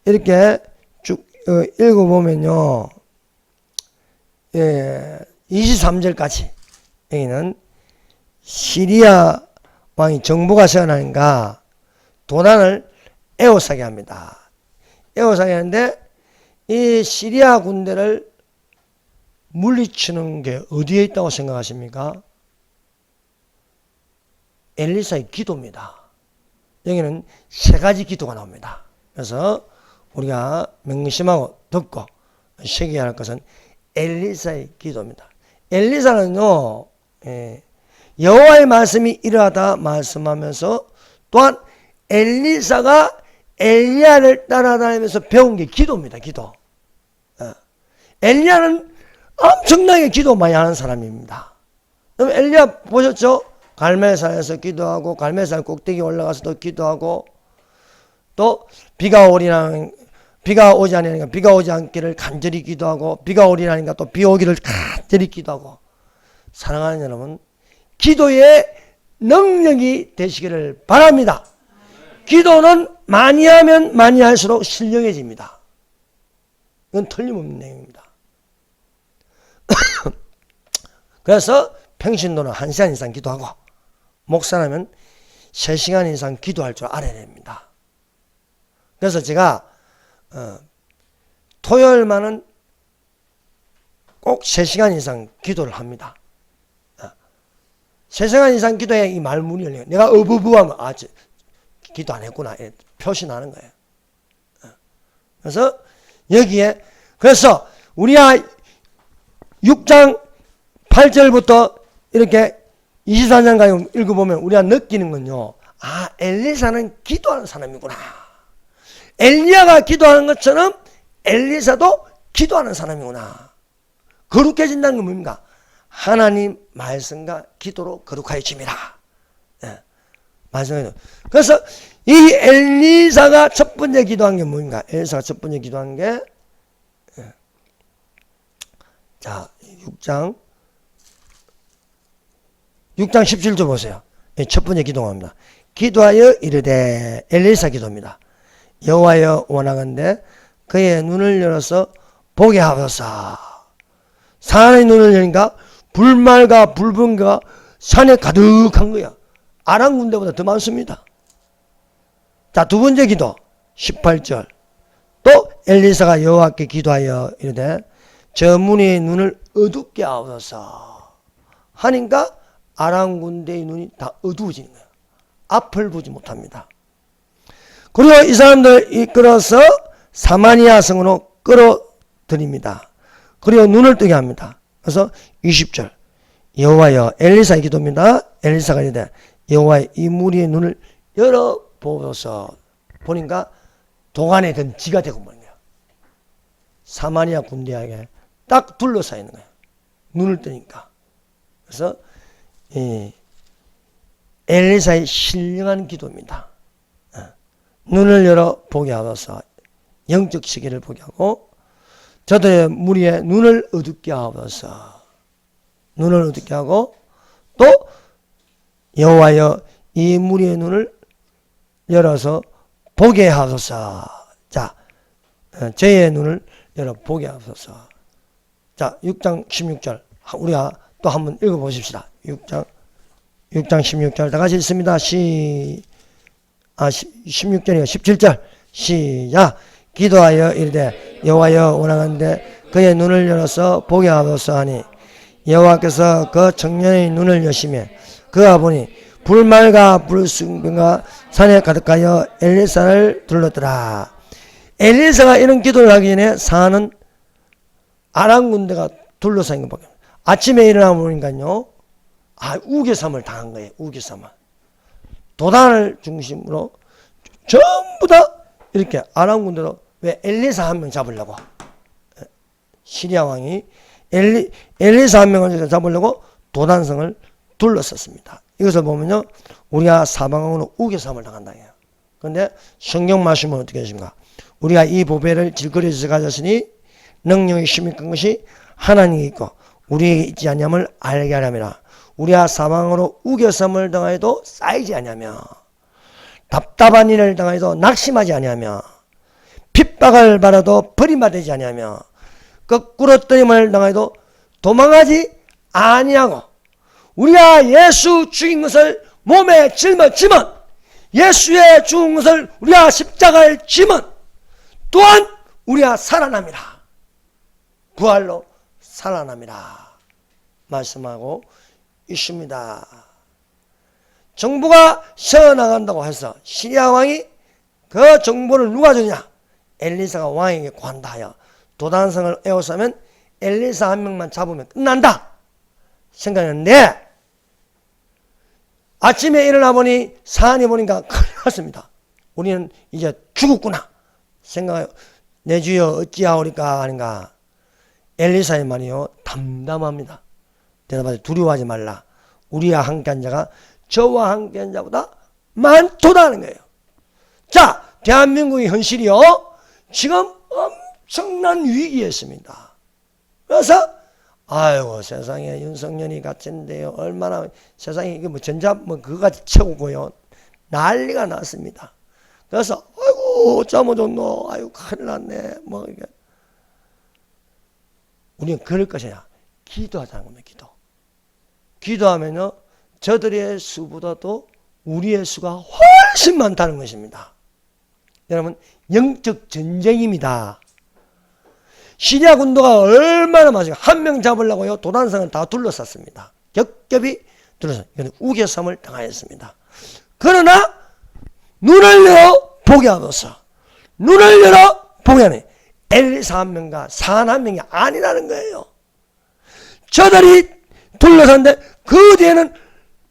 이렇게 쭉 읽어보면요, 23절까지 여기는 시리아 왕이 정부가 세어나니까 도단을 에워싸게 합니다. 에워싸게 하는데 이 시리아 군대를 물리치는 게 어디에 있다고 생각하십니까? 엘리사의 기도입니다. 여기는 세 가지 기도가 나옵니다. 그래서 우리가 명심하고 듣고 새겨야 할 것은 엘리사의 기도입니다. 엘리사는요, 여호와의 말씀이 이러하다 말씀하면서 또한 엘리사가 엘리야를 따라다니면서 배운 게 기도입니다. 기도. 엘리야는 엄청나게 기도 많이 하는 사람입니다. 그럼 엘리야 보셨죠? 갈멜산에서 기도하고 갈멜산 꼭대기 올라가서도 기도하고 또 비가 오지 않으니까 비가 오지 않기를 간절히 기도하고 비가 오리라니까 또 비 오기를 간절히 기도하고. 사랑하는 여러분, 기도의 능력이 되시기를 바랍니다. 기도는 많이 하면 많이 할수록 신령해집니다. 이건 틀림없는 내용입니다. 그래서 평신도는 1시간 이상 기도하고 목사라면 3시간 이상 기도할 줄 알아야 됩니다. 그래서 제가 토요일만은 꼭 3시간 이상 기도를 합니다. 3시간 이상 기도해야 이 말문이 열려요. 내가 어부부하면 기도 안 했구나 표시 나는 거예요. 그래서 여기에 그래서 우리가 6장 8절부터 이렇게 24장까지 읽어보면 우리가 느끼는 건요. 엘리사는 기도하는 사람이구나. 엘리야가 기도하는 것처럼 엘리사도 기도하는 사람이구나. 거룩해진다는 건 뭡니까? 하나님 말씀과 기도로 거룩해집니다. 말씀해요. 그래서 이 엘리사가 첫 번째 기도한 게 뭡니까? 엘리사가 첫 번째 기도한 게 자 6장 17절 보세요. 첫 번째 기도합니다. 기도하여 이르되 엘리사 기도입니다. 여호와여 원하건대 그의 눈을 열어서 보게 하소서. 산의 눈을 여니까 불말과 불분가 산에 가득한 거야. 아람 군대보다 더 많습니다. 자, 두 번째 기도 18절 또 엘리사가 여호와께 기도하여 이르되 저 문의 눈을 어둡게 하소서 하니까 아람 군대의 눈이 다 어두워지는 거예요. 앞을 보지 못합니다. 그리고 이 사람들 이끌어서 사마리아 성으로 끌어들입니다. 그리고 눈을 뜨게 합니다. 그래서 20절 여호와여 엘리사의 기도입니다. 엘리사가 이르되 여호와의 이 무리의 눈을 열어보소서. 보니까 도간에 든 지가 되고 버린 거예요. 사마리아 군대에게 딱 둘러싸여 있는 거예요. 눈을 뜨니까. 그래서 엘리사의 신령한 기도입니다. 눈을 열어 보게 하소서. 영적 시계를 보게 하고 저들의 무리의 눈을 어둡게 하소서. 눈을 어둡게 하고 또 여호와여 이 무리의 눈을 열어서 보게 하소서. 자, 저의 눈을 열어 보게 하소서. 자, 6장 16절 우리가 또 한번 읽어보십시다. 6장 16절 다 같이 읽습니다. 16절이요. 17절 시작. 기도하여 이르되 여호와여 원하건대 그의 눈을 열어서 보게 하소서 하니 여호와께서 그 청년의 눈을 여시매 그가 보니 불말과 불순병과 산에 가득하여 엘리사를 둘렀더라. 엘리사가 이런 기도를 하기 전에 산은 아람 군대가 둘러싸인 것밖에. 아침에 일어나 보니까요, 우겨삼을 당한 거예요. 우겨삼을. 도단을 중심으로 전부 다 이렇게 아람 군대로 왜 엘리사 한 명 잡으려고 시리아 왕이 엘리사 한 명을 잡으려고 도단성을 둘러섰습니다. 이것을 보면요, 우리가 사방으로 우겨삼을 당한다 해요. 그런데 성경 말씀은 어떻게 하십니까? 우리가 이 보배를 질거리에서 가졌으니 능력이 힘이 큰 것이 하나님이 있고 우리에게 있지 않냐을 알게 하려면 우리가 사방으로 우겨섬을 당하여도 쌓이지 않냐며 답답한 일을 당하여도 낙심하지 않냐며 핍박을 받아도 버림받지 않냐며 거꾸로 떨림을 당하여도 도망하지 아니하고 우리가 예수 죽인 것을 몸에 짊어지면 예수의 죽은 것을 우리가 십자가에 지면 또한 우리가 살아납니다. 부활로 살아납니다. 말씀하고 있습니다. 정부가 세워나간다고 해서 시리아 왕이 그 정보를 누가 주냐? 엘리사가 왕에게 관다하여 도단성을 에워싸면 엘리사 한 명만 잡으면 끝난다 생각했는데 아침에 일어나 보니 산에 보니까 큰일 났습니다. 우리는 이제 죽었구나 생각해요. 내 주여 어찌하오리까 하는가. 엘리사의 말이요 담담합니다. 대답하되 두려워하지 말라. 우리와 함께한 자가 저와 함께한 자보다 많도다는 거예요. 자, 대한민국의 현실이요 지금 엄청난 위기에 있습니다. 그래서 아이고 세상에 윤석열이 갇힌데요 얼마나 세상에 이게 뭐 전자 뭐 그거까지 채우고요 난리가 났습니다. 그래서 아이고 잘못했노 아이고 큰일 났네 뭐 이게 우리는 그럴 것이냐 기도하자는 겁니다. 기도하면요 저들의 수보다도 우리의 수가 훨씬 많다는 것입니다. 여러분 영적 전쟁입니다. 시리아 군도가 얼마나 많습니까? 한 명 잡으려고요 도단성을 다 둘러쌌습니다. 겹겹이 둘러쌌어요. 우겨섬을 당하였습니다. 그러나 눈을 열어 보게 하소서. 눈을 열어 보게 하네. 엘리사 한 명과 산 한 명이 아니라는 거예요. 저들이 둘러쌌는데 그 뒤에는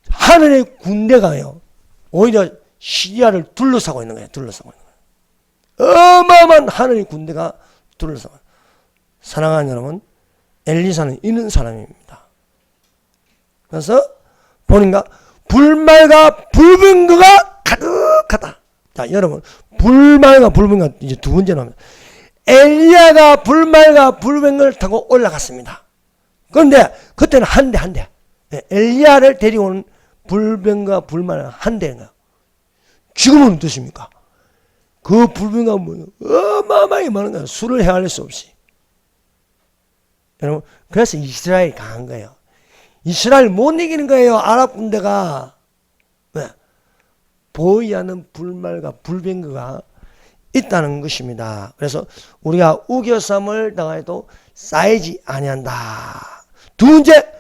하늘의 군대가요 오히려 시리아를 둘러싸고 있는 거예요. 어마어마한 하늘의 군대가 둘러싸고. 사랑하는 여러분, 엘리사는 이런 사람입니다. 그래서 보니까 불말과 불병거가 가득하다. 자, 여러분, 불말과 불병거 이제 두 번째 나옵니다. 엘리야가 불말과 불병거를 타고 올라갔습니다. 그런데 그때는 한 대. 엘리야를 데리고 오는 불병과 불말은 한 대인 거예요. 지금은 어떠십니까? 그 불병과 뭐 어마어마하게 많은 거예요. 수를 헤아릴 수 없이. 여러분, 그래서 이스라엘이 강한 거예요. 이스라엘 못 이기는 거예요. 아랍 군대가. 왜? 보이지 않는 불말과 불병거가 있다는 것입니다. 그래서 우리가 우겨섬을 당해도 쌓이지 아니한다. 두 번째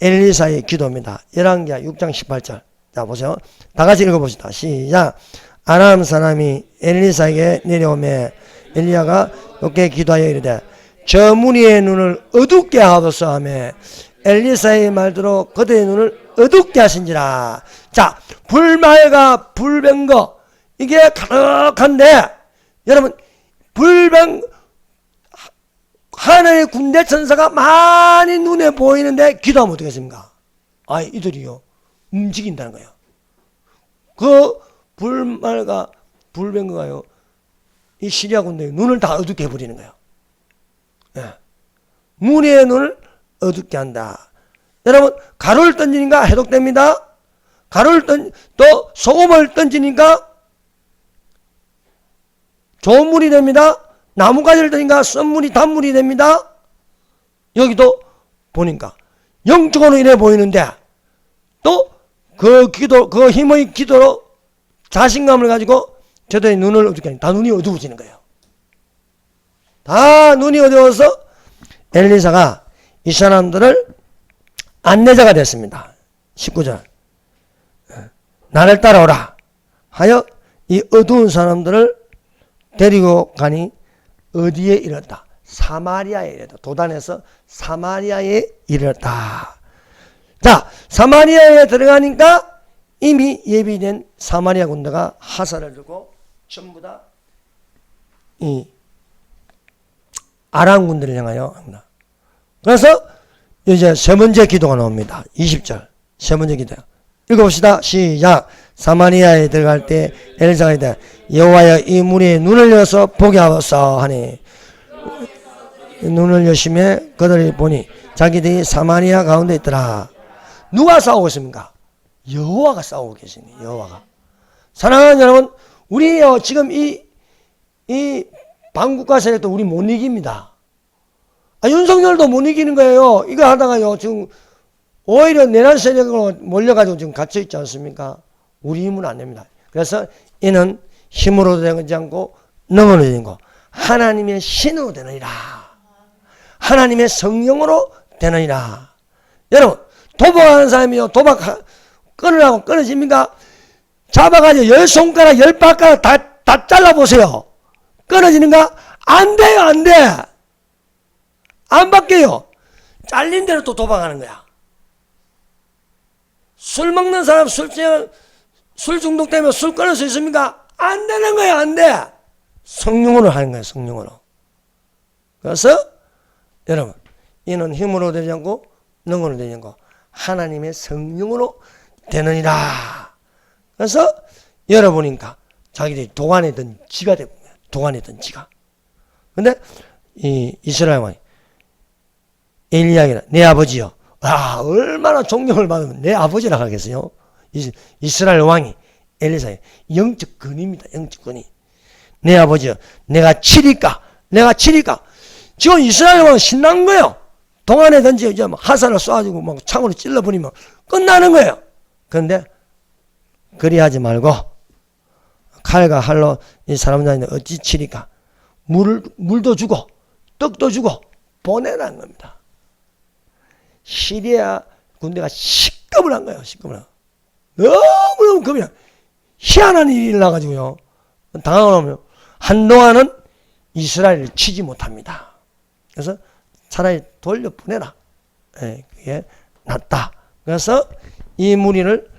엘리사의 기도입니다. 열왕기하 6장 18절. 자 보세요. 다 같이 읽어봅시다. 시작. 아람 사람이 엘리사에게 내려오매 엘리야가 여호와께 기도하여 이르되 저 무리의 눈을 어둡게 하소서 하며 엘리사의 말대로 그들의 눈을 어둡게 하신지라. 자, 불말과 불병거 이게 가득한데 여러분 하늘의 군대 천사가 많이 눈에 보이는데 기도하면 어떻겠습니까? 아, 이들이요 움직인다는 거예요. 그 불말과 불병거가요 이 시리아 군대의 눈을 다 어둡게 해버리는 거예요. 예. 무리의 눈을 어둡게 한다. 여러분 가루를 던지니까 해독됩니다. 또 소금을 던지니까 좋은 물이 됩니다. 나뭇가지를 던지니까 썬물이 단물이 됩니다. 여기도 보니까 영적으로 이래 보이는데 또 그 힘의 기도로 자신감을 가지고 저들의 눈을 어둡게 하니 다 눈이 어두워지는 거예요. 다 눈이 어두워서 엘리사가 이 사람들을 안내자가 됐습니다. 19절. 나를 따라오라 하여 이 어두운 사람들을 데리고 가니 어디에 이르렀다? 사마리아에 이르렀다. 도단에서 사마리아에 이르렀다. 자, 사마리아에 들어가니까 이미 예비된 사마리아 군대가 하사를 들고 전부 다 이 아람 군대를 향하여 합니다. 그래서 이제 세 번째 기도가 나옵니다. 20절. 세 번째 기도. 읽어봅시다. 시작. 사마리아에 들어갈 때 엘리사가 이르되 여호와여 이 무리의 눈을 열어서 보게 하소서 하니 눈을 여심해 그들이 보니 자기들이 사마리아 가운데 있더라. 누가 싸우고 있습니까? 여호와가 싸우고 계십니다. 여호와가. 사랑하는 여러분, 우리요 지금 이 반국가 세력도 우리 못 이깁니다. 윤석열도 못 이기는 거예요. 이거 하다가요 지금 오히려 내란 세력으로 몰려가지고 지금 갇혀 있지 않습니까? 우리 힘은 안 됩니다. 그래서 이는 힘으로 되지 않고 능으로 되는 거. 하나님의 신으로 되느니라. 하나님의 성령으로 되느니라. 여러분, 도박하는 사람이요. 도박 끊으라고 끊어집니까? 잡아가지고 10손가락 10발가락 다 잘라보세요. 끊어지는가? 안 돼요. 안 돼. 안 바뀌어요. 잘린 대로 또 도박하는 거야. 술 먹는 사람 술 중독되면 술 끊을 수 있습니까? 안 되는 거예요. 안 돼. 성령으로 하는 거예요. 성령으로. 그래서 여러분, 이는 힘으로 되지 않고 능으로 되지 않고 하나님의 성령으로 되느니라. 그래서 열어보니까 자기들이 도안했던 지가 되고, 도안했던 지가. 근데 이 이스라엘 왕이 엘리야기라, 내 아버지요. 아, 얼마나 존경을 받으면 내 아버지라 하겠어요. 이스라엘 왕이 엘리사의 영적 근위입니다. 영적 근위. 내 아버지요. 내가 치리까? 지금 이스라엘 왕은 신난 거예요. 동안에든지 이제 화살을 쏴가지고 막 창으로 찔러버리면 끝나는 거예요. 그런데 그리하지 말고 칼과 활로 이 사람들한테 어찌 치리까? 물도 주고 떡도 주고 보내라는 겁니다. 시리아 군대가 식겁을 한 거예요. 식겁을 한 거예요. 너무너무 겁이 나. 희한한 일이 일어나가지고요. 당하면 한동안은 이스라엘을 치지 못합니다. 그래서 차라리 돌려보내라. 그게 낫다. 그래서 이 무리를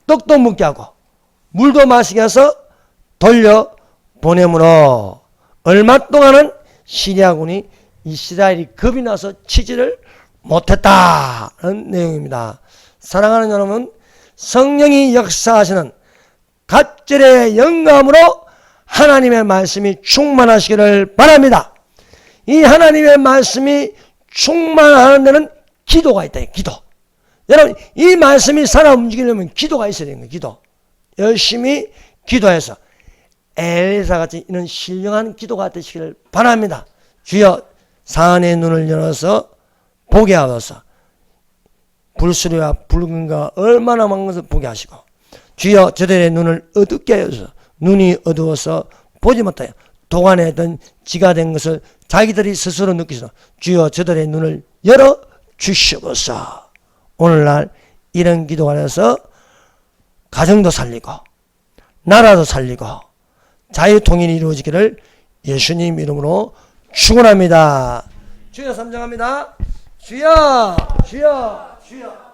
떡도 먹게 하고 물도 마시게 해서 돌려보내므로 얼마 동안은 시리아군이 이스라엘이 겁이 나서 치지를 못했다는 내용입니다. 사랑하는 여러분, 성령이 역사하시는 갑절의 영감으로 하나님의 말씀이 충만하시기를 바랍니다. 이 하나님의 말씀이 충만하는 데는 기도가 있다. 기도. 여러분, 이 말씀이 살아 움직이려면 기도가 있어야 되는 거예요. 기도. 열심히 기도해서 엘리사같이 이런 신령한 기도가 되시기를 바랍니다. 주여, 사안의 눈을 열어서 보게 하소서. 불수리와 붉은가 얼마나 많은 것을 보게 하시고, 주여 저들의 눈을 어둡게 하소서. 눈이 어두워서 보지 못하여 도관에 지가 된 것을 자기들이 스스로 느끼소. 주여 저들의 눈을 열어 주시옵소서. 오늘날 이런 기도가 돼서 가정도 살리고 나라도 살리고 자유통일이 이루어지기를 예수님 이름으로 축원합니다. 주여 삼정합니다. 주여 주여 주여.